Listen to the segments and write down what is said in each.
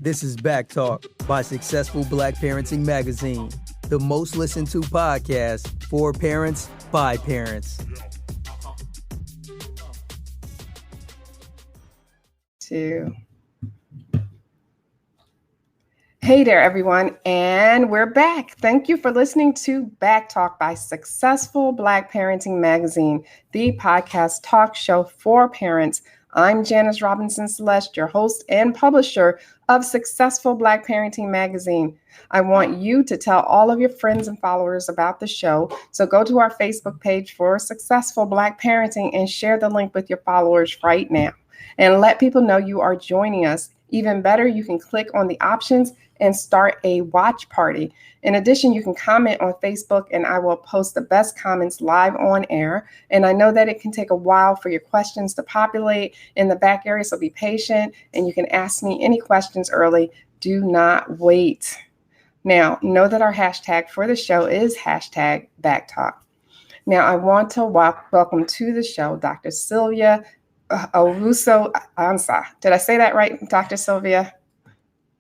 This is Back Talk by Successful Black Parenting Magazine, the most listened to podcast for parents by parents. Hey there, everyone, and we're back. Thank you for listening to Back Talk by Successful Black Parenting Magazine, the podcast talk show for parents. I'm Janice Robinson Celeste, your host and publisher of Successful Black Parenting Magazine. I want you to tell all of your friends and followers about the show. So go to our Facebook page for Successful Black Parenting and share the link with your followers right now. And let people know you are joining us. Even better, you can click on the options and start a watch party. In addition, you can comment on Facebook and I will post the best comments live on air. And I know that it can take a while for your questions to populate in the back area, so be patient and you can ask me any questions early. Do not wait. Now, know that our hashtag for the show is hashtag BackTalk. Now, I want to welcome to the show Dr. Sylvia Owusu Ansah. Did I say that right, Dr. Sylvia?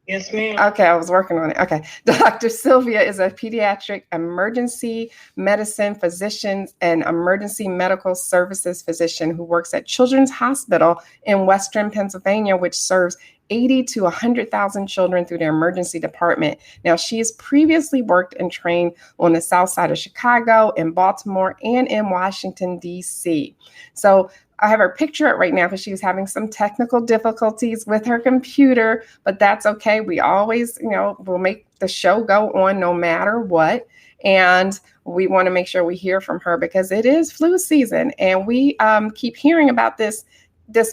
Yes, ma'am. Okay, I was working on it. Okay. Dr. Sylvia is a pediatric emergency medicine physician and emergency medical services physician who works at Children's Hospital in Western Pennsylvania, which serves 80 to 100,000 children through their emergency department. Now, she has previously worked and trained on the south side of Chicago, in Baltimore, and in Washington, D.C. So I have her picture up right now because she was having some technical difficulties with her computer, but that's okay. We always, we'll make the show go on no matter what. And we want to make sure we hear from her because it is flu season. And we keep hearing about this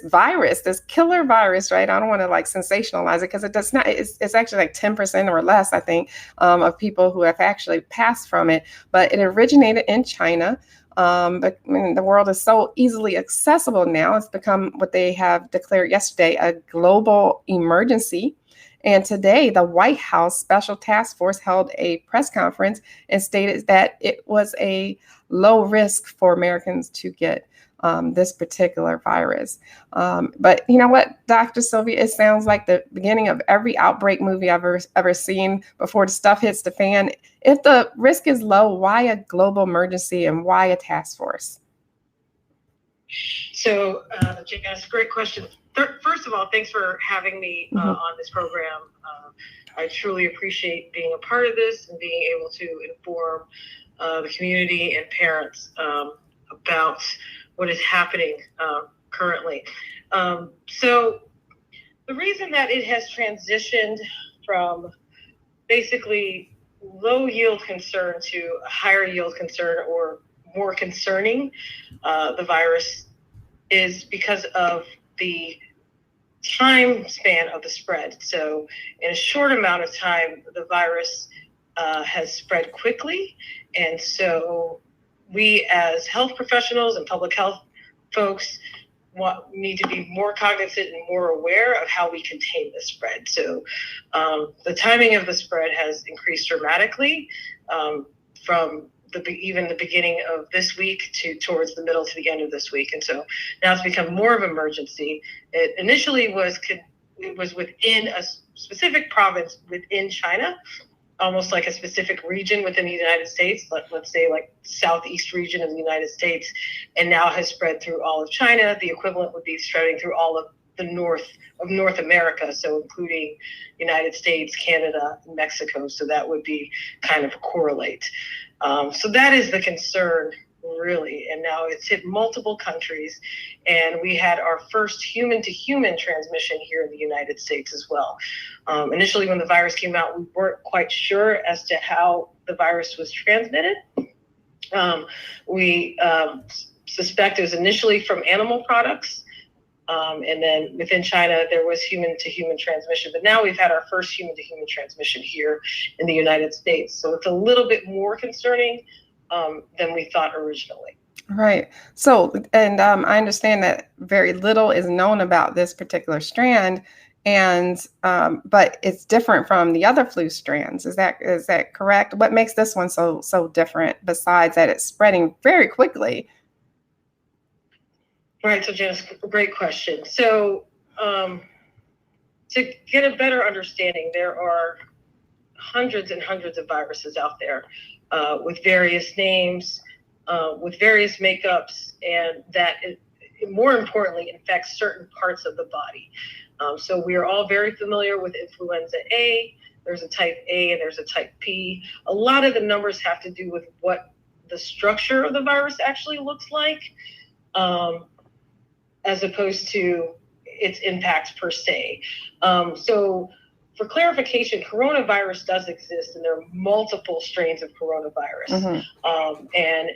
virus, this killer virus, right? I don't want to sensationalize it because it does not, it's actually 10% or less, I think, of people who have actually passed from it. But it originated in China. But the world is so easily accessible now. It's become what they have declared yesterday, a global emergency. And today, the White House Special Task Force held a press conference and stated that it was a low risk for Americans to get this particular virus. But you know what, Dr. Sylvia, it sounds like the beginning of every outbreak movie I've ever seen before the stuff hits the fan. If the risk is low, why a global emergency and why a task force? So, Janice, great question. First of all, thanks for having me on this program. I truly appreciate being a part of this and being able to inform the community and parents about what is happening currently. So the reason that it has transitioned from basically low yield concern to a higher yield concern or more concerning the virus is because of the time span of the spread. So in a short amount of time, the virus has spread quickly. And so we as health professionals and public health folks need to be more cognizant and more aware of how we contain the spread. So the timing of the spread has increased dramatically from even the beginning of this week towards the middle to the end of this week. And so now it's become more of an emergency. It initially was within a specific province within China, almost like a specific region within the United States, let's say like southeast region of the United States, and now has spread through all of China. The equivalent would be spreading through all of the North America, so including United States, Canada, and Mexico. So that would be kind of correlate. So that is the concern, really. And now it's hit multiple countries. And we had our first human-to-human transmission here in the United States as well. Initially, when the virus came out, we weren't quite sure as to how the virus was transmitted. We suspect it was initially from animal products. And then within China, there was human-to-human transmission. But now we've had our first human-to-human transmission here in the United States. So it's a little bit more concerning than we thought originally. Right. So, and I understand that very little is known about this particular strand, and but it's different from the other flu strands. Is that correct? What makes this one so different besides that it's spreading very quickly? Right. So, Janice, great question. So to get a better understanding, there are hundreds and hundreds of viruses out there with various names, with various makeups, and that, more importantly, infects certain parts of the body. So we are all very familiar with influenza A. There's a type A and there's a type B. A lot of the numbers have to do with what the structure of the virus actually looks like, as opposed to its impact per se. So for clarification, coronavirus does exist, and there are multiple strains of coronavirus. And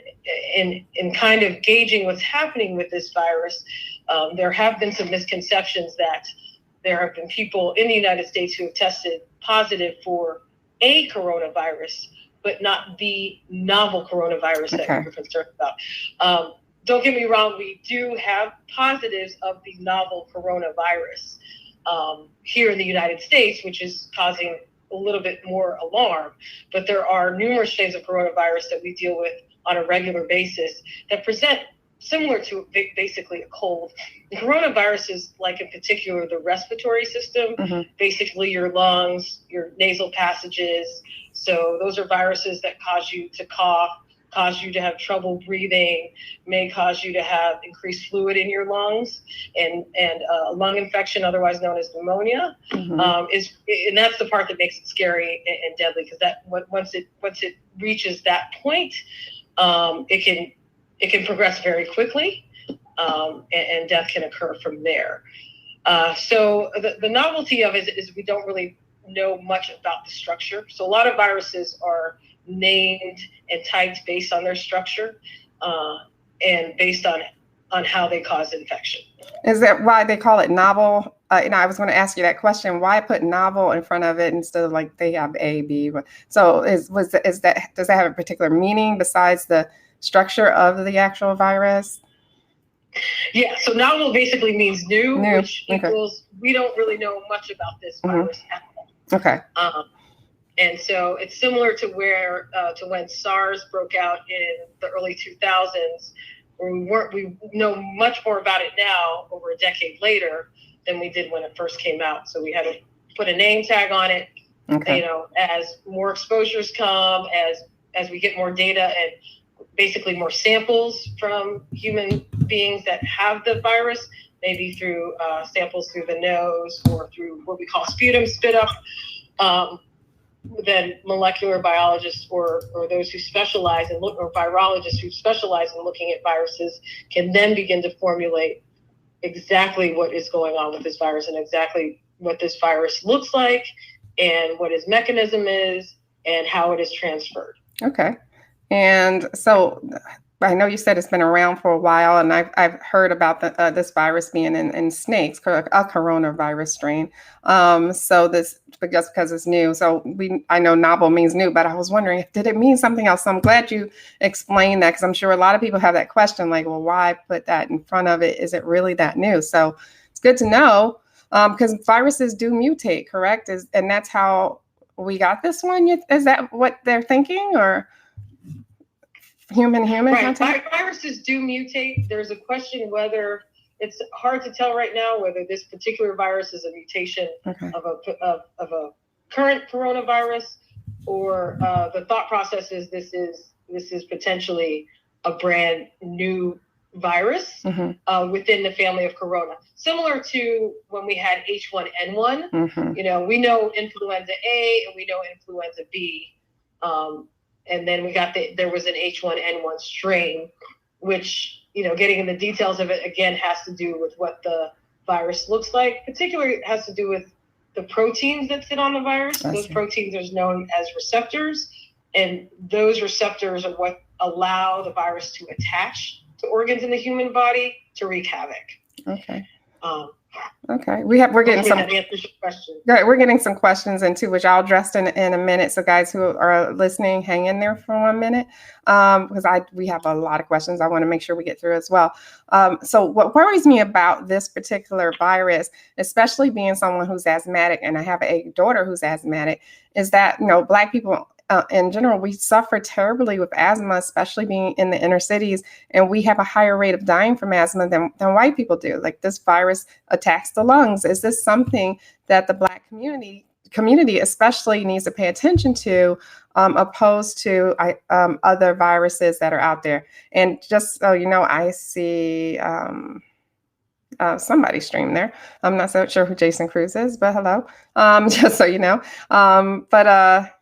in kind of gauging what's happening with this virus, there have been some misconceptions that there have been people in the United States who have tested positive for a coronavirus, but not the novel coronavirus that we're concerned about. Don't get me wrong, we do have positives of the novel coronavirus here in the United States, which is causing a little bit more alarm. But there are numerous strains of coronavirus that we deal with on a regular basis that present similar to basically a cold. The coronaviruses, like in particular the respiratory system, basically your lungs, your nasal passages. So those are viruses that cause you to cough, cause you to have trouble breathing, may cause you to have increased fluid in your lungs, and lung infection, otherwise known as pneumonia, and that's the part that makes it scary and deadly, because that once it reaches that point, it can progress very quickly, and death can occur from there. So the novelty of it is we don't really know much about the structure. So a lot of viruses are named and typed based on their structure, and based on how they cause infection. Is that why they call it novel? I was going to ask you that question. Why put novel in front of it instead of like they have A, B? So does that have a particular meaning besides the structure of the actual virus? Yeah, so novel basically means new. Which equals we don't really know much about this virus at all. Okay. And so it's similar to to when SARS broke out in the early 2000s, where we know much more about it now over a decade later than we did when it first came out. So we had to put a name tag on it. As more exposures come, as we get more data and basically more samples from human beings that have the virus, maybe through samples through the nose or through what we call sputum spit up, then molecular biologists or those who specialize in or virologists who specialize in looking at viruses can then begin to formulate exactly what is going on with this virus and exactly what this virus looks like and what its mechanism is and how it is transferred. Okay. And so I know you said it's been around for a while, and I've heard about this virus being in snakes, a coronavirus strain. So this, just because it's new. So I know novel means new, but I was wondering, did it mean something else? So I'm glad you explained that, because I'm sure a lot of people have that question, like, well, why put that in front of it? Is it really that new? So it's good to know, because viruses do mutate, correct? And that's how we got this one? Is that what they're thinking, or? Human right. contact? Viruses do mutate. There's a question whether it's hard to tell right now whether this particular virus is a mutation of a current coronavirus, or the thought process is this is potentially a brand new virus within the family of corona, similar to when we had H1N1. We know influenza A and we know influenza B. And then there was an H1N1 strain, which, getting in the details of it, again, has to do with what the virus looks like. Particularly, it has to do with the proteins that sit on the virus. Those proteins are known as receptors. And those receptors are what allow the virus to attach to organs in the human body to wreak havoc. Okay. Okay, we're getting some. That answers your question. Right, we're getting some questions into which I'll address in a minute. So, guys who are listening, hang in there for 1 minute, because we have a lot of questions I want to make sure we get through as well. So, what worries me about this particular virus, especially being someone who's asthmatic, and I have a daughter who's asthmatic, is that Black people in general, we suffer terribly with asthma, especially being in the inner cities, and we have a higher rate of dying from asthma than white people do. Like, this virus attacks the lungs. Is this something that the Black community especially needs to pay attention to, opposed to other viruses that are out there? And just so you know, I see somebody stream there. I'm not so sure who Jason Cruz is, but hello, just so you know.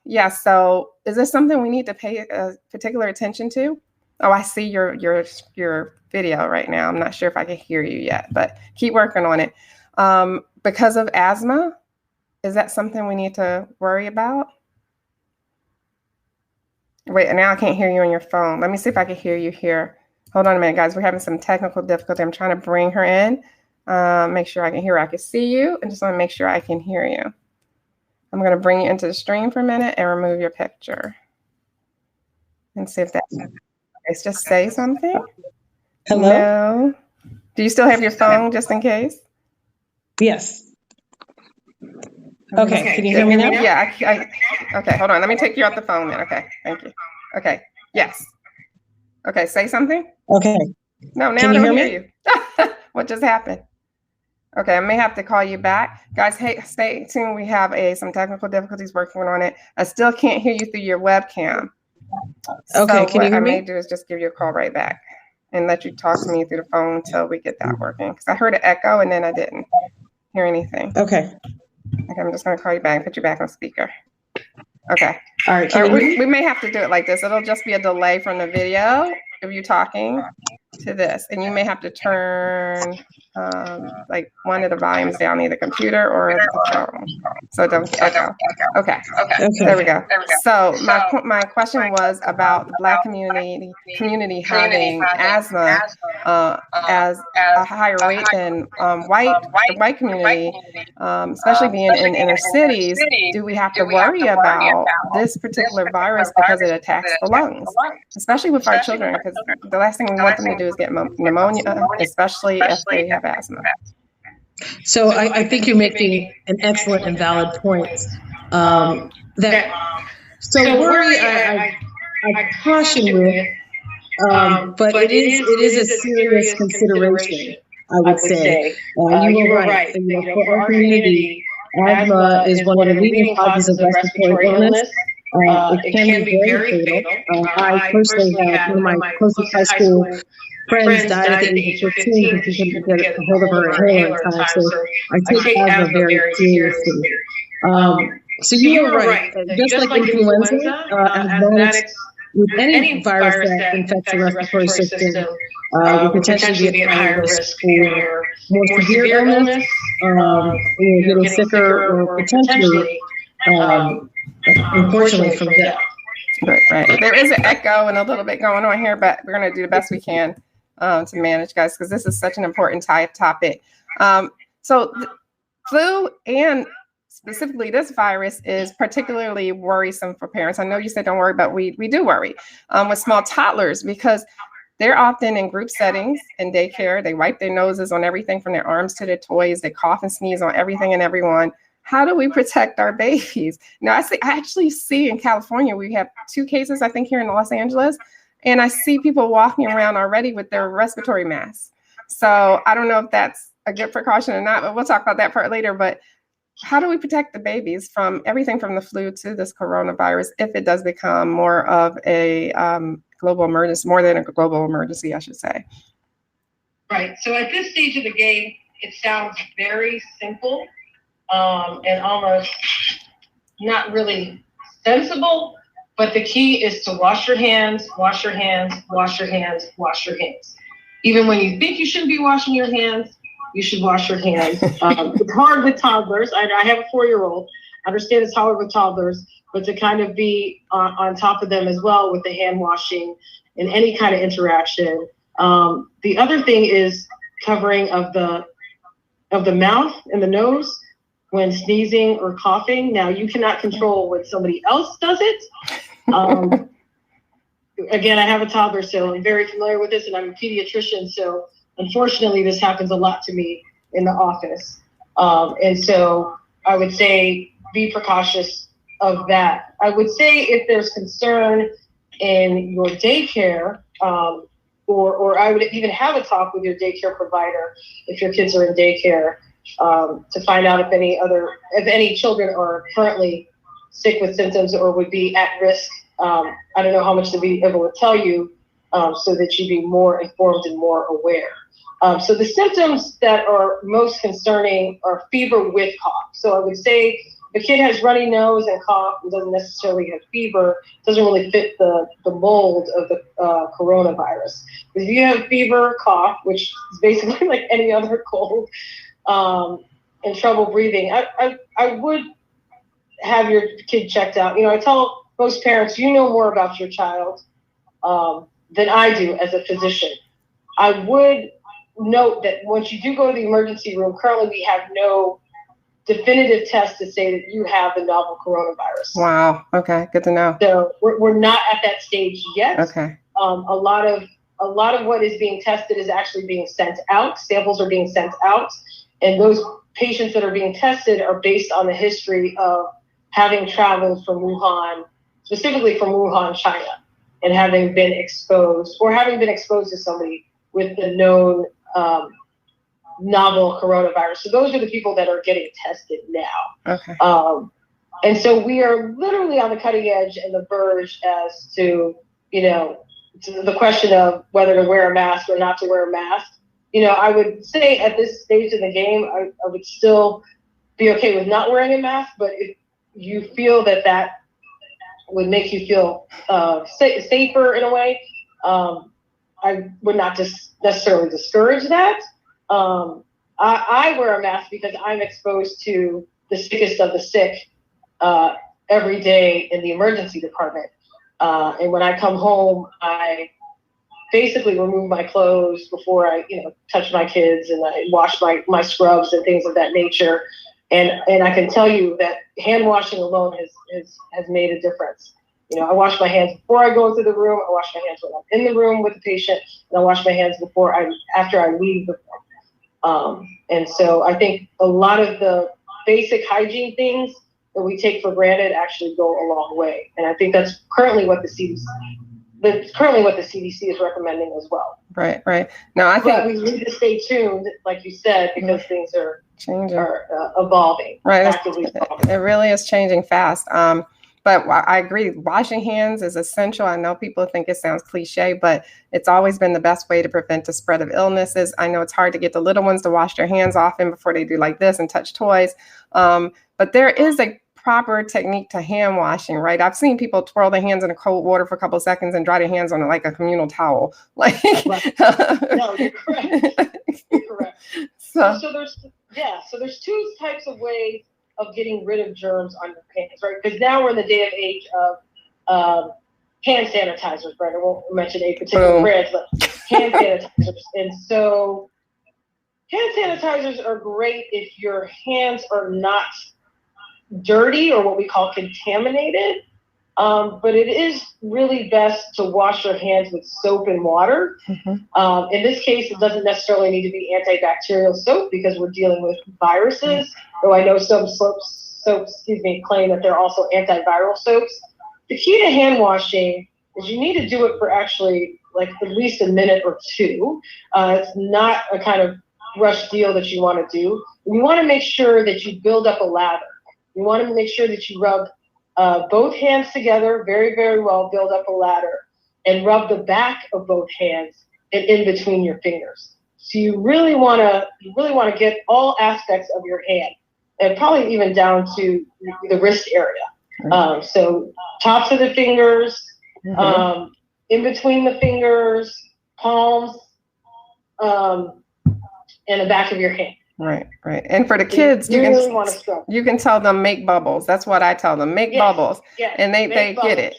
Yeah, so is this something we need to pay particular attention to? Oh, I see your video right now. I'm not sure if I can hear you yet, but keep working on it. Because of asthma, is that something we need to worry about? Wait, now I can't hear you on your phone. Let me see if I can hear you here. Hold on a minute, guys. We're having some technical difficulty. I'm trying to bring her in. Make sure I can hear her. I can see you. I just want to make sure I can hear you. I'm going to bring you into the stream for a minute and remove your picture. And see if that works. Just say something. Hello? No. Do you still have your phone just in case? Yes. Okay, can you hear me now? Yeah. Okay, hold on. Let me take you off the phone then. Okay, thank you. Okay, yes. Okay, say something. Okay. No, now I don't hear you. What just happened? Okay, I may have to call you back. Guys, hey, stay tuned. We have some technical difficulties working on it. I still can't hear you through your webcam. Okay, can you hear me? What I may do is just give you a call right back and let you talk to me through the phone until we get that working. Because I heard an echo and then I didn't hear anything. Okay. Okay, I'm just going to call you back and put you back on speaker. Okay. All right. We may have to do it like this. It'll just be a delay from the video of you talking to this. And you may have to turn like one of the volumes down, either computer or the phone, so it don't echo. Okay. There we go. So my question was about the Black community having asthma as a higher rate than the white community, especially being in inner cities. Do we have to worry about this particular virus because it attacks the lungs, especially with our children? Because the last thing we want them to do is get pneumonia, especially if they have asthma. So I think you're making an excellent and valid point. So worry, I caution you, but it is a serious consideration, I would say. You were right. For our community, asthma is one of the leading causes of respiratory illness. It can be very fatal. I personally had one of my closest high school friends died at the age of 15 because she couldn't get a hold of her inhaler in time. So I take asthma very seriously. So you were right. Just like influenza, asthmatics, with any virus that infects the respiratory system, would potentially be at higher risk for more severe illness, getting sicker, or potentially, unfortunately, from death. Right. There is an echo and a little bit going on here, but we're going to do the best we can to manage, guys, because this is such an important topic. So flu and specifically this virus is particularly worrisome for parents. I know you said don't worry, but we do worry with small toddlers, because they're often in group settings in daycare. They wipe their noses on everything from their arms to their toys. They cough and sneeze on everything and everyone. How do we protect our babies? Now, I actually see in California, we have 2 cases, I think, here in Los Angeles, and I see people walking around already with their respiratory masks. So I don't know if that's a good precaution or not, but we'll talk about that part later. But how do we protect the babies from everything from the flu to this coronavirus if it does become more of a global emergency, more than a global emergency, I should say? Right. So at this stage of the game, it sounds very simple. And almost not really sensible, but the key is to wash your hands, wash your hands, wash your hands, wash your hands. Even when you think you shouldn't be washing your hands, you should wash your hands. It's hard with toddlers. I have a 4-year-old. I understand it's hard with toddlers, but to kind of be on top of them as well with the hand washing and any kind of interaction. The other thing is covering of the mouth and the nose when sneezing or coughing. Now, you cannot control when somebody else does it. Again, I have a toddler, so I'm very familiar with this, and I'm a pediatrician, so unfortunately, this happens a lot to me in the office. And so I would say be precautious of that. I would say if there's concern in your daycare, or I would even have a talk with your daycare provider if your kids are in daycare, to find out if any children are currently sick with symptoms or would be at risk. I don't know how much to be able to tell you, so that you be more informed and more aware. So the symptoms that are most concerning are fever with cough. So I would say if a kid has runny nose and cough and doesn't necessarily have fever, doesn't really fit the mold of the coronavirus. If you have fever, cough, which is basically like any other cold, and trouble breathing, I would have your kid checked out. I tell most parents, you know more about your child than I do as a physician. I would note that once you do go to the emergency room, currently we have no definitive test to say that you have the novel coronavirus. Wow. Okay. Good to know. So we're not at that stage yet. Okay. A lot of what is being tested is actually being sent out. Samples are being sent out, and those patients that are being tested are based on the history of having traveled from Wuhan, specifically from Wuhan, China, and having been exposed to somebody with the known novel coronavirus. So those are the people that are getting tested now. Okay. And so we are literally on the cutting edge and the verge as to, to the question of whether to wear a mask or not to wear a mask. I would say at this stage of the game, I would still be okay with not wearing a mask, but if you feel that would make you feel safer in a way, I would not just necessarily discourage that. I wear a mask because I'm exposed to the sickest of the sick every day in the emergency department. And when I come home, I basically remove my clothes before I, touch my kids, and I wash my scrubs and things of that nature. And I can tell you that hand washing alone has made a difference. I wash my hands before I go into the room. I wash my hands when I'm in the room with the patient, and I wash my hands after I leave the room. And so I think a lot of the basic hygiene things that we take for granted actually go a long way. And I think that's currently what the CDC is recommending as well. Right. No, I think we need to stay tuned, like you said, because things are changing, evolving. Right. It really is changing fast. But I agree. Washing hands is essential. I know people think it sounds cliche, but it's always been the best way to prevent the spread of illnesses. I know it's hard to get the little ones to wash their hands often before they do like this and touch toys. But there is a proper technique to hand washing, right? I've seen people twirl their hands in a cold water for a couple of seconds and dry their hands on it like a communal towel. Like, no, you're correct. You're correct. So there's two types of ways of getting rid of germs on your hands, right? Because now we're in the day and age of hand sanitizers, right? I won't mention a particular brand, but hand sanitizers. And so hand sanitizers are great if your hands are not dirty or what we call contaminated. But it is really best to wash your hands with soap and water. Mm-hmm. In this case, it doesn't necessarily need to be antibacterial soap because we're dealing with viruses. Though I know some soaps claim that they're also antiviral soaps. The key to hand washing is you need to do it for actually like at least a minute or two. It's not a kind of rush deal that you want to do. You want to make sure that you build up a lather. You want to make sure that you rub both hands together very, very well, build up a ladder, and rub the back of both hands and in between your fingers. So you really want to get all aspects of your hand, and probably even down to the wrist area. So tops of the fingers, in between the fingers, palms, and the back of your hand. Right. And for the kids, you can tell them make bubbles. That's what I tell them, make bubbles. Yes, and they get it,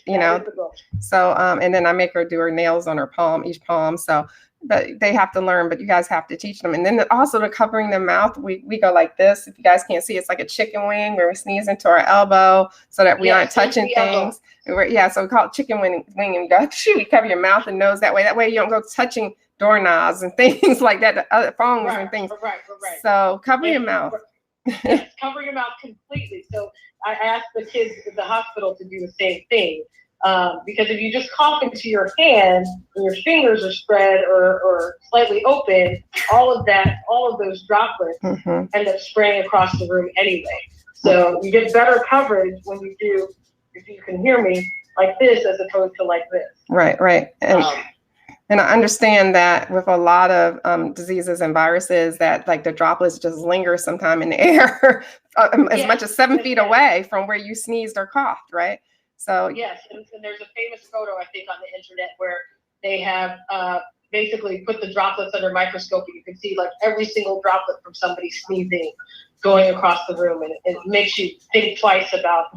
So, and then I make her do her nails on her palm, each palm. So, but they have to learn, but you guys have to teach them. And then also to covering their mouth, we go like this. If you guys can't see, it's like a chicken wing where we sneeze into our elbow so that we aren't touching things. So we call it chicken wing, and you go, you cover your mouth and nose that way. That way you don't go touching doorknobs and things like that, the other phones and things. Right. So cover your mouth. Yes, covering your mouth completely. So I asked the kids at the hospital to do the same thing. Because if you just cough into your hand and your fingers are spread or slightly open, all of those droplets end up spraying across the room anyway. So you get better coverage when you do, if you can hear me, like this as opposed to like this. Right. And I understand that with a lot of diseases and viruses that like the droplets just linger sometime in the air as much as 7 feet away from where you sneezed or coughed, right? So yes, and there's a famous photo I think on the internet where they have basically put the droplets under a microscope, and you can see like every single droplet from somebody sneezing going across the room, and it makes you think twice about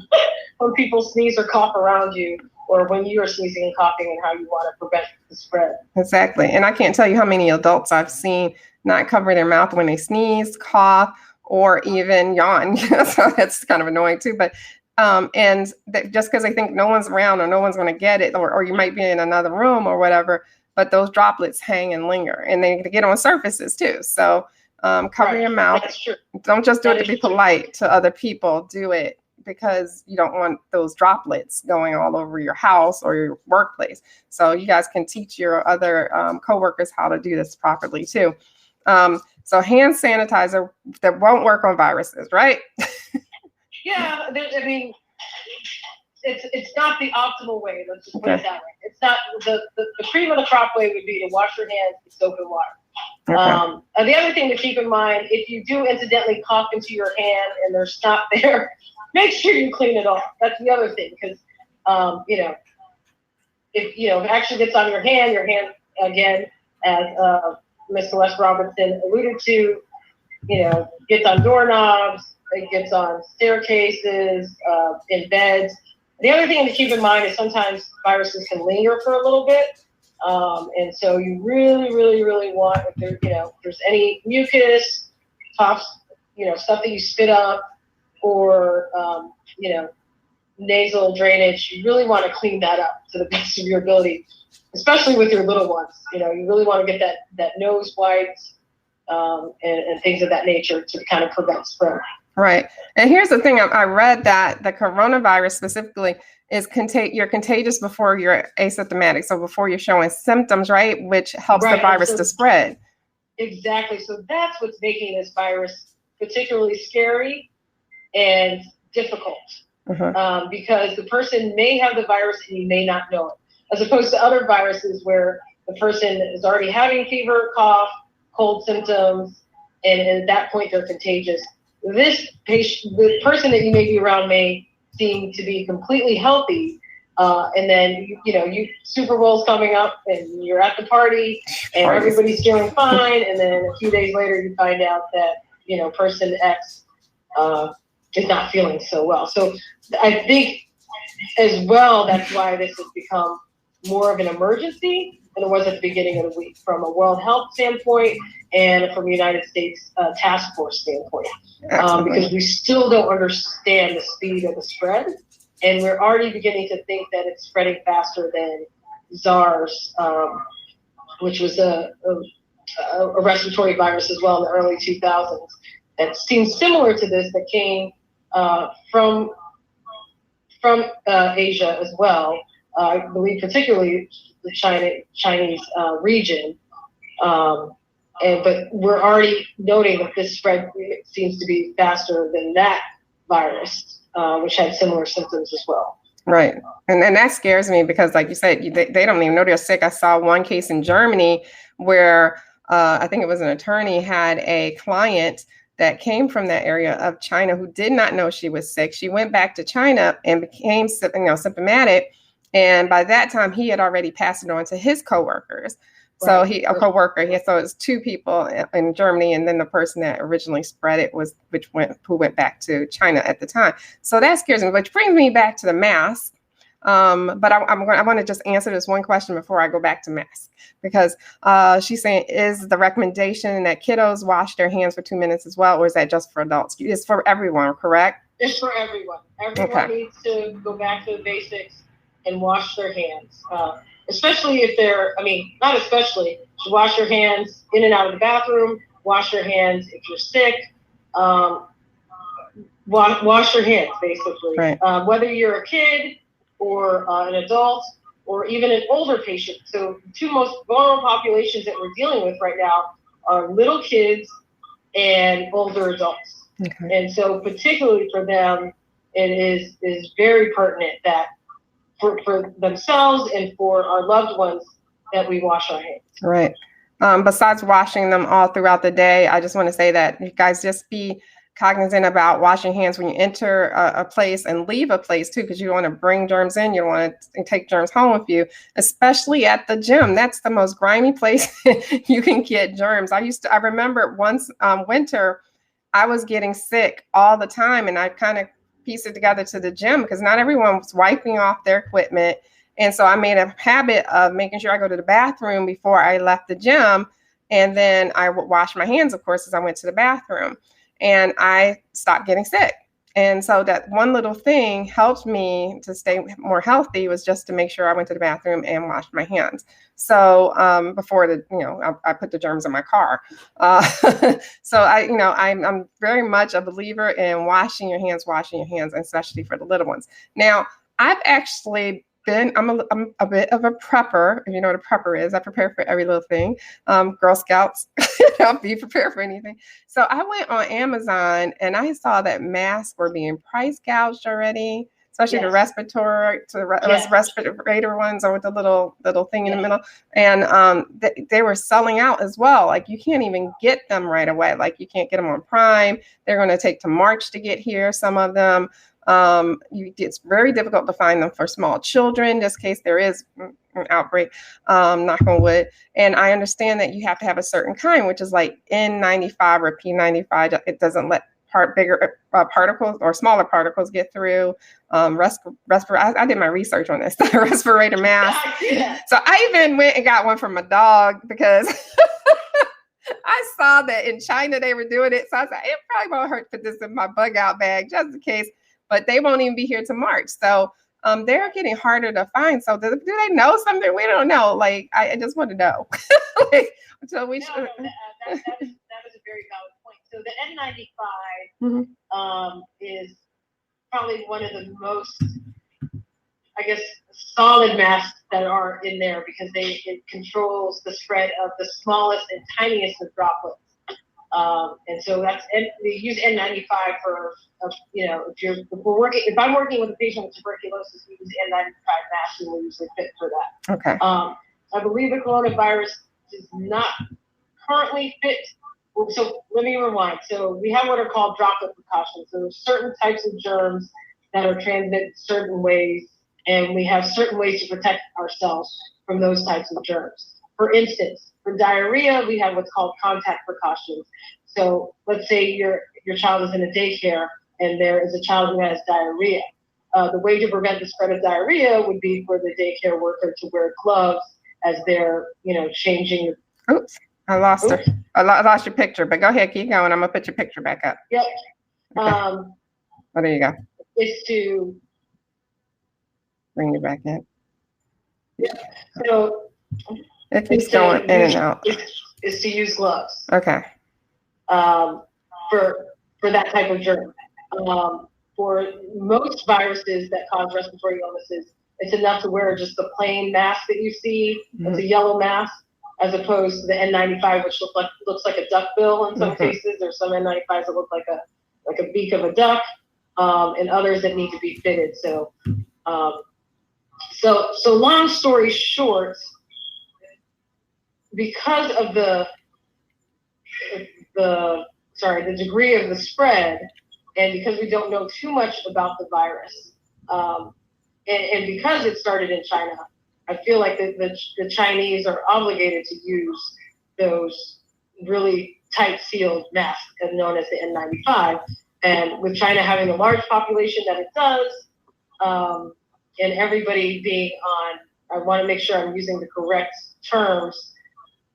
when people sneeze or cough around you, or when you are sneezing and coughing, and how you want to prevent the spread. Exactly, and I can't tell you how many adults I've seen not cover their mouth when they sneeze, cough, or even yawn. So that's kind of annoying too, but. And just because they think no one's around or no one's going to get it, or you might be in another room or whatever, but those droplets hang and linger, and they get on surfaces too. So cover your mouth. That's true. Don't just do it to be polite to other people. Do it because you don't want those droplets going all over your house or your workplace. So you guys can teach your other coworkers how to do this properly too. So hand sanitizer that won't work on viruses, right? Yeah, I mean, it's not the optimal way. Let's just put it that way. It's not the cream of the crop way would be to wash your hands with soap and water. The other thing to keep in mind, if you do incidentally cough into your hand and there's snot there, make sure you clean it off. That's the other thing, because if it actually gets on your hand again, as Ms. Celeste Robinson alluded to, gets on doorknobs. It gets on staircases, in beds. The other thing to keep in mind is sometimes viruses can linger for a little bit. And so you really, really, really want, if there's any mucus, stuff that you spit up, or, nasal drainage, you really want to clean that up to the best of your ability, especially with your little ones. You really want to get that nose wiped, and things of that nature to kind of prevent spread. Right. And here's the thing. I read that the coronavirus specifically is you're contagious before you're asymptomatic. So before you're showing symptoms, right? Which helps the virus to spread. Exactly. So that's what's making this virus particularly scary and difficult. Because the person may have the virus and you may not know it. As opposed to other viruses where the person is already having fever, cough, cold symptoms, and at that point they're contagious. The person that you may be around may seem to be completely healthy, and then Super Bowl's coming up and you're at the party and everybody's feeling fine, and then a few days later you find out that person X is not feeling so well. So I think as well that's why this has become more of an emergency than it was at the beginning of the week, from a World Health standpoint and from a United States task force standpoint, because we still don't understand the speed of the spread, and we're already beginning to think that it's spreading faster than SARS, which was a respiratory virus as well in the early 2000s. That seems similar to this, that came from Asia as well. I believe particularly the Chinese region. But we're already noting that this spread seems to be faster than that virus, which had similar symptoms as well. Right. And that scares me because, like you said, they don't even know they're sick. I saw one case in Germany where I think it was an attorney had a client that came from that area of China who did not know she was sick. She went back to China and became symptomatic. And by that time, he had already passed it on to his coworkers. So so it's two people in Germany, and then the person that originally spread it who went back to China at the time. So that scares me, which brings me back to the mask. But I want to just answer this one question before I go back to mask, because she's saying, is the recommendation that kiddos wash their hands for 2 minutes as well, or is that just for adults? It's for everyone, correct? It's for everyone. Everyone needs to go back to the basics and wash their hands. Especially if not especially, to wash your hands in and out of the bathroom, wash your hands if you're sick. wash your hands, basically. Right. Whether you're a kid or an adult or even an older patient. So the two most vulnerable populations that we're dealing with right now are little kids and older adults. Okay. And so particularly for them, it is very pertinent that for themselves and for our loved ones that we wash our hands. Right. Besides washing them all throughout the day, I just want to say that you guys just be cognizant about washing hands when you enter a place and leave a place too, because you want to bring germs in. You don't want to take germs home with you, especially at the gym. That's the most grimy place you can get germs. I remember once winter, I was getting sick all the time, and I kind of pieced it together to the gym because not everyone was wiping off their equipment. And so I made a habit of making sure I go to the bathroom before I left the gym. And then I would wash my hands, of course, as I went to the bathroom. And I stopped getting sick. And so that one little thing helped me to stay more healthy, was just to make sure I went to the bathroom and washed my hands. So before I put the germs in my car. So I'm very much a believer in washing your hands, especially for the little ones. Now, I've actually I'm a bit of a prepper. If you know what a prepper is, I prepare for every little thing. Girl Scouts, I'll be prepared for anything. So I went on Amazon and I saw that masks were being price gouged already, especially the respirator ones, or with the little thing in the middle. And they were selling out as well. Like, you can't even get them right away. Like, you can't get them on Prime. They're going to take to March to get here, some of them. It's very difficult to find them for small children, just in case there is an outbreak, knock on wood. And I understand that you have to have a certain kind, which is like N95 or P95. It doesn't let bigger particles or smaller particles get through. I did my research on this, respirator mask. So I even went and got one for my dog because I saw that in China they were doing it. So I was like, it probably won't hurt to put this in my bug out bag just in case. But they won't even be here till March. So they're getting harder to find. So do they know something? We don't know. Like, I just want to know. So we should. That is a very valid point. So the N95 is probably one of the most, I guess, solid masks that are in there, because it controls the spread of the smallest and tiniest of droplets. And so they use N95 for, if I'm working with a patient with tuberculosis, we use N95 masks, and we usually fit for that. Okay. I believe the coronavirus does not currently fit. So let me rewind. So we have what are called droplet precautions. So there's certain types of germs that are transmitted certain ways, and we have certain ways to protect ourselves from those types of germs. For instance, for diarrhea, we have what's called contact precautions. So let's say your child is in a daycare and there is a child who has diarrhea. The way to prevent the spread of diarrhea would be for the daycare worker to wear gloves as they're, changing. Oops, I lost her. I lost your picture, but go ahead, keep going. I'm gonna put your picture back up. Yep. Okay. Oh, there you go. Is to bring you back in. Yeah. So it keeps going in and out. Is to use gloves. Okay. For that type of germ. For most viruses that cause respiratory illnesses, it's enough to wear just the plain mask that you see. It's a yellow mask, as opposed to the N95, which looks like a duck bill in some cases. There's some N95s that look like a beak of a duck, and others that need to be fitted. So long story short, because of the degree of the spread, and because we don't know too much about the virus, and because it started in China, I feel like the Chinese are obligated to use those really tight sealed masks known as the N95. And with China having a large population that it does, and everybody being on, I want to make sure I'm using the correct terms,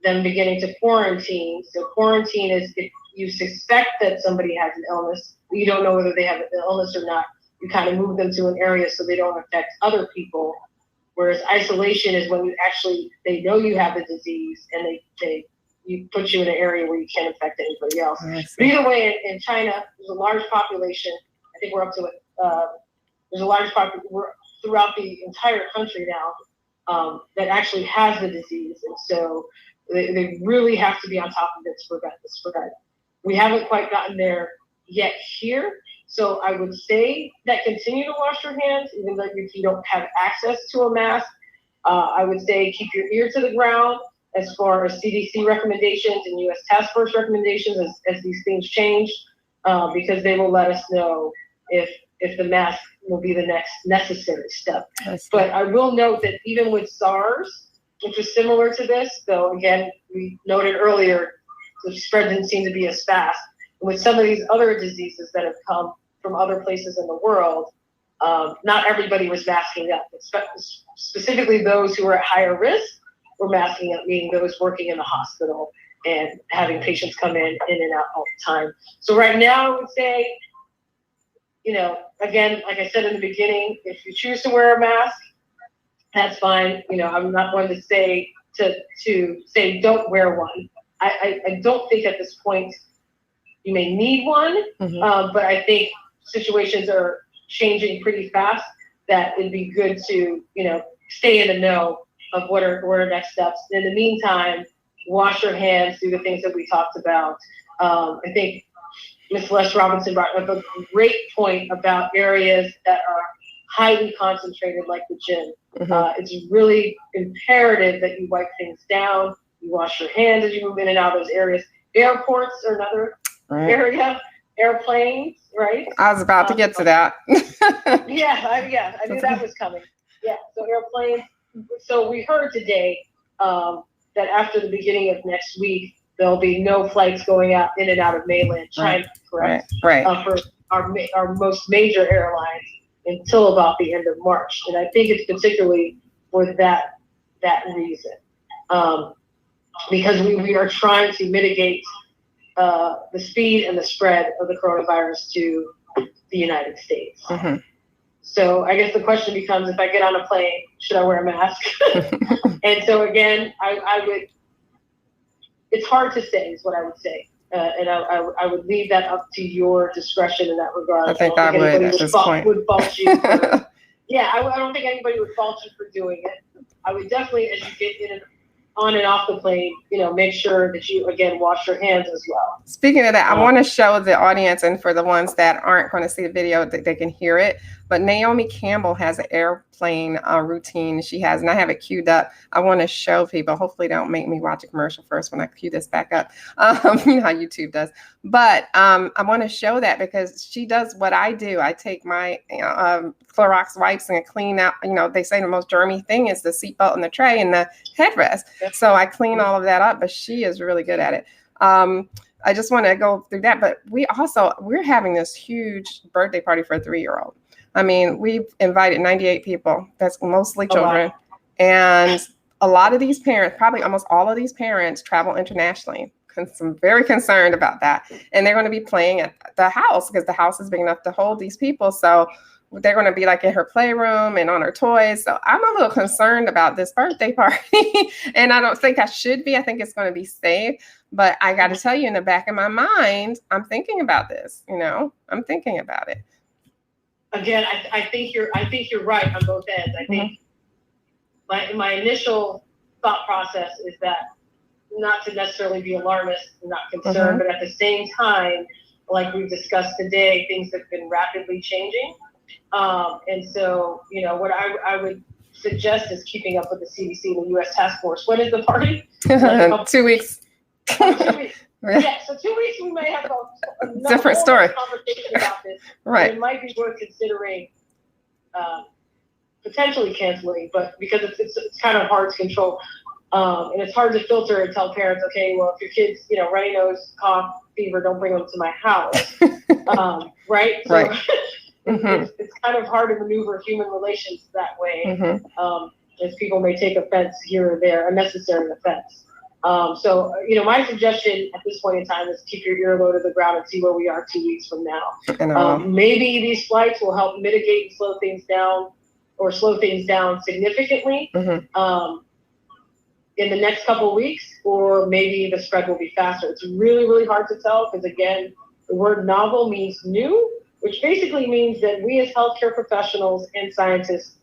them beginning to quarantine. So quarantine is if you suspect that somebody has an illness, but you don't know whether they have an illness or not. You kind of move them to an area so they don't affect other people. Whereas isolation is when they know you have the disease, and you put you in an area where you can't infect anybody else. But either way, in China, there's a large population. think we're up to it. There's a large population throughout the entire country now that actually has the disease, and so they really have to be on top of it to prevent the spread. We haven't quite gotten there yet here, so I would say that continue to wash your hands, even though if you don't have access to a mask. I would say keep your ear to the ground as far as CDC recommendations and U.S. Task Force recommendations as these things change, because they will let us know if the mask will be the next necessary step. But I will note that even with SARS, which was similar to this, though again, we noted earlier, the spread didn't seem to be as fast. And with some of these other diseases that have come from other places in the world, not everybody was masking up. Specifically those who were at higher risk were masking up, meaning those working in the hospital and having patients come in and out all the time. So right now I would say, again, like I said in the beginning, if you choose to wear a mask, that's fine. I'm not going to say to say don't wear one. I don't think at this point you may need one, but I think situations are changing pretty fast that it'd be good to, stay in the know of what are next steps. In the meantime, wash your hands, do the things that we talked about. I think Ms. Les Robinson brought up a great point about areas that are highly concentrated, like the gym. It's really imperative that you wipe things down, you wash your hands as you move in and out of those areas. Airports are another area. Airplanes, right? I was about to get to that. I knew that was coming. Yeah, so airplanes. So we heard today that after the beginning of next week, there'll be no flights going out in and out of mainland China, correct? Right. For our most major airlines until about the end of March, and I think it's particularly for that reason, because we are trying to mitigate the speed and the spread of the coronavirus to the United States. So I guess the question becomes, if I get on a plane, should I wear a mask? And so again, I would, it's hard to say is what I would say. And I would leave that up to your discretion in that regard. I think I would at this point. Would fault you for, I don't think anybody would fault you for doing it. I would definitely, as you get in and on and off the plane, make sure that you, again, wash your hands as well. Speaking of that, I want to show the audience, and for the ones that aren't going to see the video, that they can hear it. But Naomi Campbell has an airplane routine she has, and I have it queued up. I want to show people. Hopefully, they don't make me watch a commercial first when I cue this back up. You know how YouTube does. But I want to show that because she does what I do. I take my Clorox wipes and clean out. They say the most germy thing is the seatbelt and the tray and the headrest. So I clean all of that up, but she is really good at it. I just want to go through that. But we're having this huge birthday party for a 3-year-old. I mean, we've invited 98 people. That's mostly children. Wow. And a lot of these parents, probably almost all of these parents, travel internationally. I'm very concerned about that. And they're going to be playing at the house because the house is big enough to hold these people. So they're going to be like in her playroom and on her toys. So I'm a little concerned about this birthday party. And I don't think I should be. I think it's going to be safe. But I got to tell you, in the back of my mind, I'm thinking about this. I'm thinking about it. Again, I think you're right on both ends. I think my initial thought process is that not to necessarily be alarmist and not concerned, but at the same time, like we've discussed today, things have been rapidly changing. And so, what I would suggest is keeping up with the CDC and the U.S. Task Force. When is the party? 2 weeks. 2 weeks. Yeah, so 2 weeks we may have a different story conversation about this. Right. It might be worth considering potentially canceling, but because it's kind of hard to control. And it's hard to filter and tell parents, okay, well, if your kids, runny nose, cough, fever, don't bring them to my house. Right? So right. It's kind of hard to maneuver human relations that way. As people may take offense here or there, unnecessary offense. So, my suggestion at this point in time is keep your ear low to the ground and see where we are 2 weeks from now. Maybe these flights will help mitigate and slow things down significantly in the next couple of weeks, or maybe the spread will be faster. It's really, really hard to tell because, again, the word novel means new, which basically means that we as healthcare professionals and scientists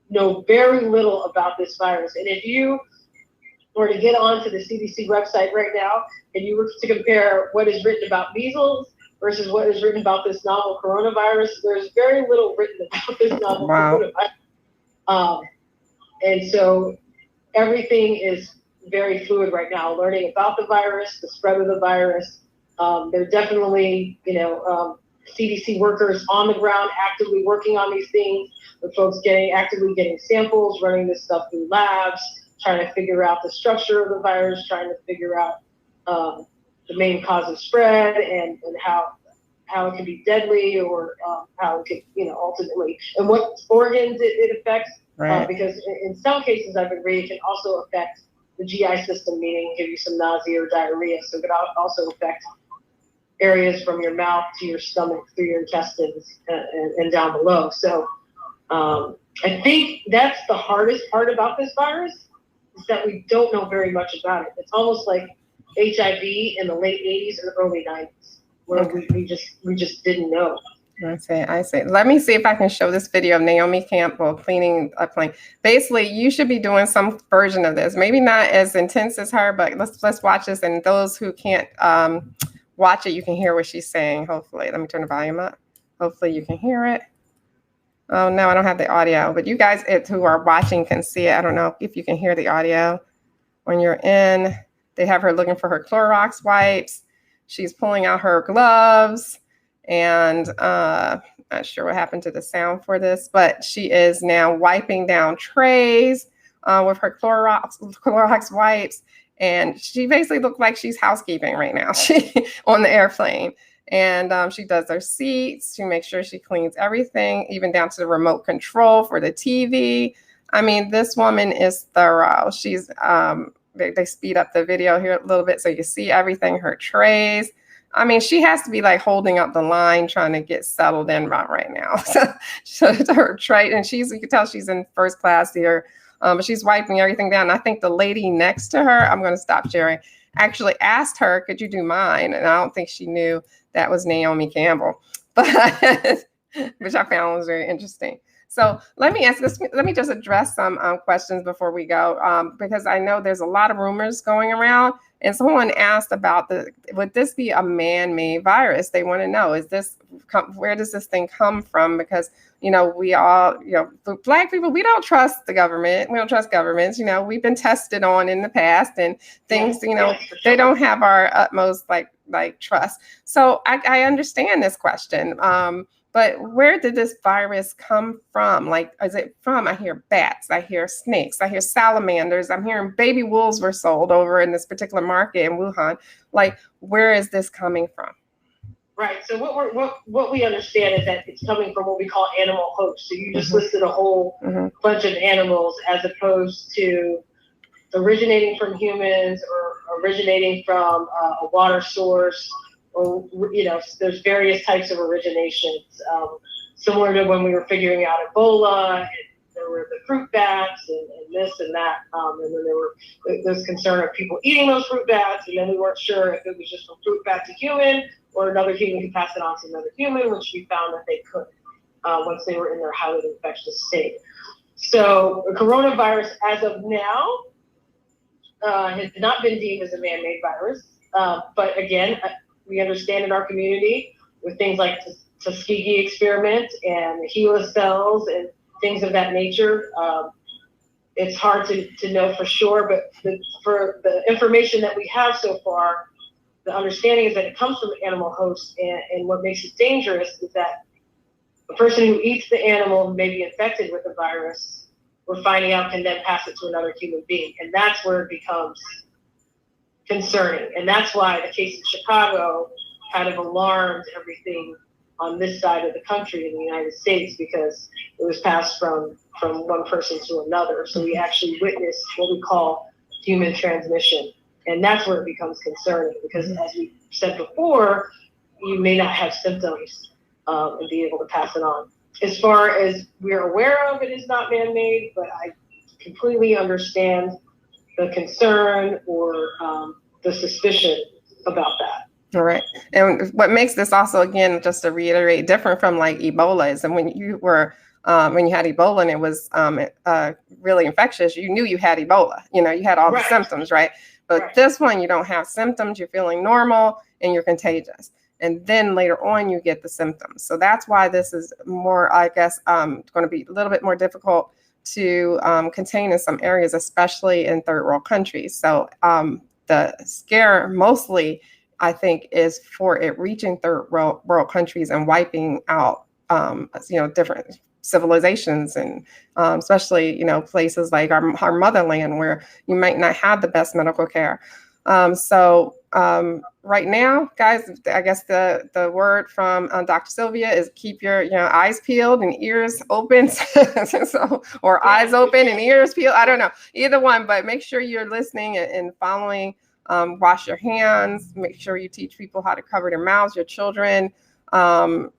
know very little about this virus. And if you were to get onto the CDC website right now and you were to compare what is written about measles versus what is written about this novel coronavirus, there's very little written about this novel coronavirus. And so everything is very fluid right now, learning about the virus, the spread of the virus. There are definitely, CDC workers on the ground actively working on these things, with folks actively getting samples, running this stuff through labs, trying to figure out the structure of the virus, trying to figure out the main cause of spread and how it can be deadly, or how it could, ultimately, and what organs it affects. Right. Because in some cases I've been reading, it can also affect the GI system, meaning give you some nausea or diarrhea. So it could also affect areas from your mouth to your stomach, through your intestines, and down below. So I think that's the hardest part about this virus, is that we don't know very much about it. It's almost like HIV in the late 80s and early 90s, where we just didn't know. I see. Let me see if I can show this video of Naomi Campbell cleaning a plane. Basically, you should be doing some version of this. Maybe not as intense as her, but let's watch this. And those who can't watch it, you can hear what she's saying, hopefully. Let me turn the volume up. Hopefully you can hear it. Oh, no, I don't have the audio. But you guys who are watching can see it. I don't know if you can hear the audio. When you're in, they have her looking for her Clorox wipes. She's pulling out her gloves. And not sure what happened to the sound for this, but she is now wiping down trays with her Clorox wipes. And she basically looked like she's housekeeping right now. She on the airplane. And she does her seats. She makes sure she cleans everything, even down to the remote control for the TV. I mean, this woman is thorough. She's they speed up the video here a little bit so you see everything, her trays. I mean, she has to be like holding up the line, trying to get settled in right now. So her tray, and you can tell she's in first class here, but she's wiping everything down. I think the lady next to her, I'm going to stop sharing, actually asked her, could you do mine? And I don't think she knew that was Naomi Campbell, but which I found was very interesting. So let me just address some questions before we go, because I know there's a lot of rumors going around. And someone asked about would this be a man-made virus? They want to know, where does this thing come from? Because, we all, Black people, we don't trust the government. We don't trust governments. We've been tested on in the past, and things, they don't have our utmost like trust. So I understand this question. But where did this virus come from? Like, is it from, I hear bats, I hear snakes, I hear salamanders, I'm hearing baby wolves were sold over in this particular market in Wuhan. Like, where is this coming from? Right. So what we understand is that it's coming from what we call animal hosts. So you just listed a whole bunch of animals, as opposed to originating from humans or originating from a water source. Or, there's various types of originations, similar to when we were figuring out Ebola, and there were the fruit bats and this and that. And then there was concern of people eating those fruit bats, and then we weren't sure if it was just from fruit bat to human, or another human could pass it on to another human, which we found that they could once they were in their highly infectious state. So the coronavirus, as of now, has not been deemed as a man-made virus. But again, we understand in our community with things like Tuskegee experiment and HeLa cells and things of that nature. It's hard to know for sure, but for the information that we have so far, the understanding is that it comes from animal hosts, and what makes it dangerous is that the person who eats the animal who may be infected with the virus, we're finding out, can then pass it to another human being. And that's where it becomes concerning. And that's why the case in Chicago kind of alarmed everything on this side of the country in the United States, because it was passed from one person to another. So we actually witnessed what we call human transmission. And that's where it becomes concerning, because as we said before, you may not have symptoms and be able to pass it on. As far as we're aware of, it is not man-made, but I completely understand the concern or the suspicion about that. All right. And what makes this also, again, just to reiterate, different from like Ebola is, and when you had Ebola and it was really infectious, you knew you had Ebola. You had all the symptoms, right? But this one, you don't have symptoms. You're feeling normal and you're contagious. And then later on, you get the symptoms. So that's why this is more, I guess, going to be a little bit more difficult to contain in some areas, especially in third world countries. So the scare mostly, I think, is for it reaching third world countries and wiping out, different civilizations and especially, places like our motherland where you might not have the best medical care. So right now, guys, I guess the word from Dr. Sylvia is keep your eyes peeled and ears open, or eyes open and ears peeled. I don't know, either one, but make sure you're listening and following. Wash your hands. Make sure you teach people how to cover their mouths, your children. And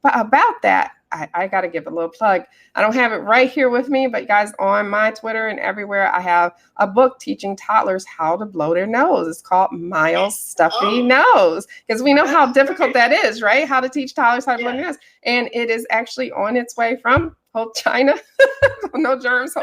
about that, I got to give a little plug. I don't have it right here with me, but guys, on my Twitter and everywhere, I have a book teaching toddlers how to blow their nose. It's called Miles' Stuffy Nose, because we know how difficult that is, right? How to teach toddlers how to blow their nose. And it is actually on its way from China. No germs.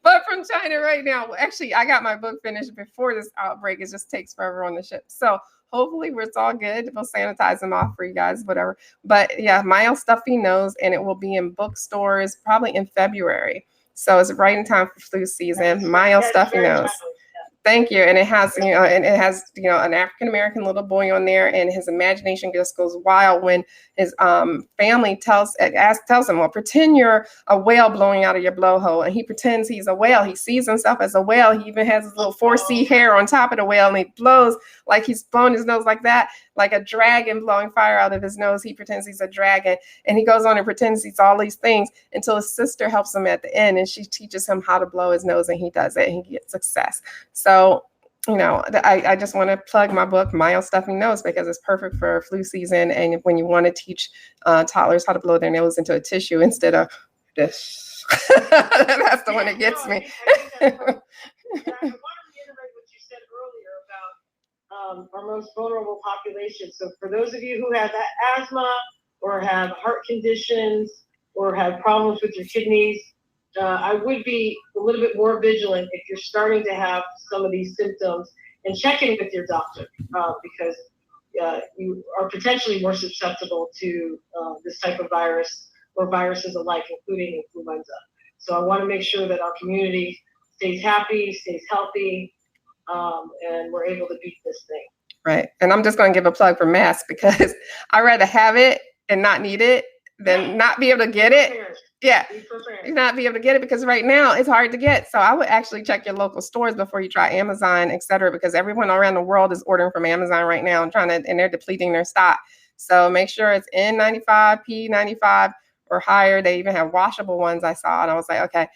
But from China right now. Actually, I got my book finished before this outbreak. It just takes forever on the ship. So hopefully it's all good. We'll sanitize them off for you guys, whatever. But yeah, Miles' Stuffy Nose, and it will be in bookstores probably in February. So it's right in time for flu season. Miles' Stuffy Nose. Thank you. And it has, an African-American little boy on there, and his imagination just goes wild when his family tells him, well, pretend you're a whale blowing out of your blowhole. And he pretends he's a whale. He sees himself as a whale. He even has his little 4C hair on top of the whale, and he blows like he's blowing his nose like that, like a dragon blowing fire out of his nose. He pretends he's a dragon, and he goes on and pretends he's all these things until his sister helps him at the end, and she teaches him how to blow his nose, and he does it, and he gets success. So, I just want to plug my book, Miles' Stuffy Nose, because it's perfect for flu season. And when you want to teach toddlers how to blow their nose into a tissue instead of this, that's the one that gets me. I want to reiterate what you said earlier about our most vulnerable population. So for those of you who have asthma or have heart conditions or have problems with your kidneys, I would be a little bit more vigilant if you're starting to have some of these symptoms, and check in with your doctor because you are potentially more susceptible to this type of virus or viruses alike, including influenza. So I want to make sure that our community stays happy, stays healthy, and we're able to beat this thing. Right. And I'm just going to give a plug for masks because I'd rather have it and not need it than not be able to get it. Yeah, not be able to get it because right now it's hard to get. So I would actually check your local stores before you try Amazon, et cetera, because everyone around the world is ordering from Amazon right now and they're depleting their stock. So make sure it's N95, P95 or higher. They even have washable ones I saw, and I was like, okay.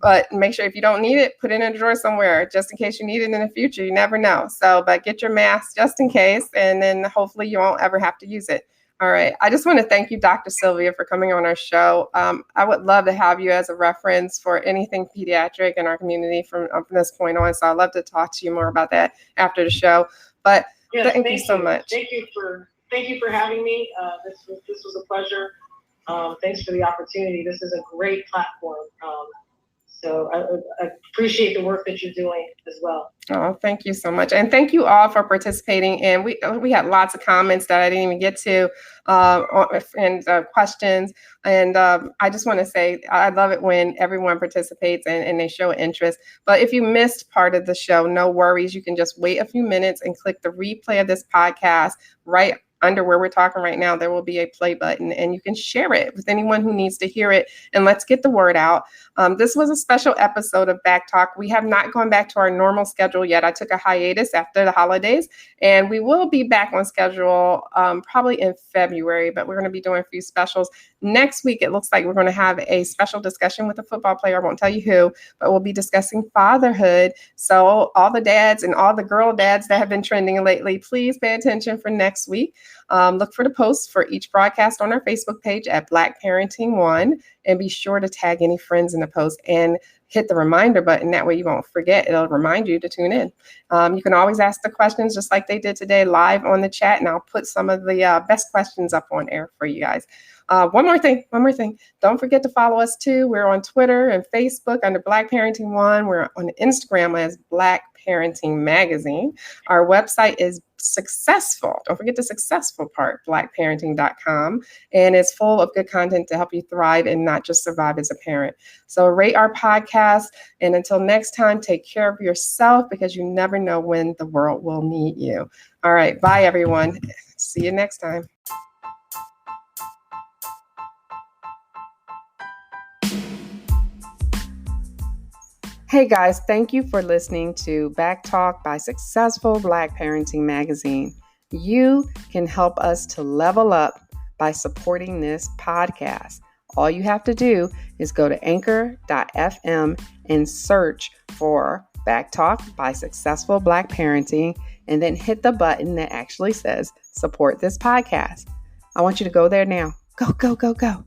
But make sure if you don't need it, put it in a drawer somewhere just in case you need it in the future. You never know. So, but get your mask just in case, and then hopefully you won't ever have to use it. All right. I just want to thank you, Dr. Sylvia, for coming on our show. I would love to have you as a reference for anything pediatric in our community from this point on. So I'd love to talk to you more about that after the show. But yes, thank you so much. Thank you for having me. This was a pleasure. Thanks for the opportunity. This is a great platform. So I appreciate the work that you're doing as well. Oh, thank you so much. And thank you all for participating. And we had lots of comments that I didn't even get to and questions. And I just want to say I love it when everyone participates and they show interest. But if you missed part of the show, no worries. You can just wait a few minutes and click the replay of this podcast right under where we're talking right now. There will be a play button and you can share it with anyone who needs to hear it. And let's get the word out. This was a special episode of Back Talk. We have not gone back to our normal schedule yet. I took a hiatus after the holidays, and we will be back on schedule probably in February, but we're going to be doing a few specials. Next week, it looks like we're going to have a special discussion with a football player. I won't tell you who, but we'll be discussing fatherhood. So all the dads and all the girl dads that have been trending lately, please pay attention for next week. Look for the posts for each broadcast on our Facebook page at Black Parenting One, and be sure to tag any friends in the post. And hit the reminder button. That way you won't forget. It'll remind you to tune in. You can always ask the questions just like they did today live on the chat, and I'll put some of the best questions up on air for you guys. One more thing. Don't forget to follow us too. We're on Twitter and Facebook under Black Parenting One. We're on Instagram as Black Parenting Magazine. Our website is successful. Don't forget the successful part, blackparenting.com. And it's full of good content to help you thrive and not just survive as a parent. So rate our podcast. And until next time, take care of yourself because you never know when the world will need you. All right. Bye, everyone. See you next time. Hey guys, thank you for listening to Back Talk by Successful Black Parenting Magazine. You can help us to level up by supporting this podcast. All you have to do is go to anchor.fm and search for Back Talk by Successful Black Parenting, and then hit the button that actually says support this podcast. I want you to go there now. Go.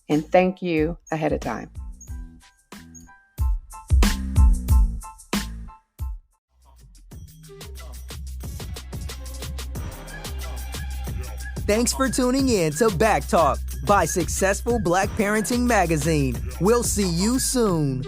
And thank you ahead of time. Thanks for tuning in to Back Talk by Successful Black Parenting Magazine. We'll see you soon.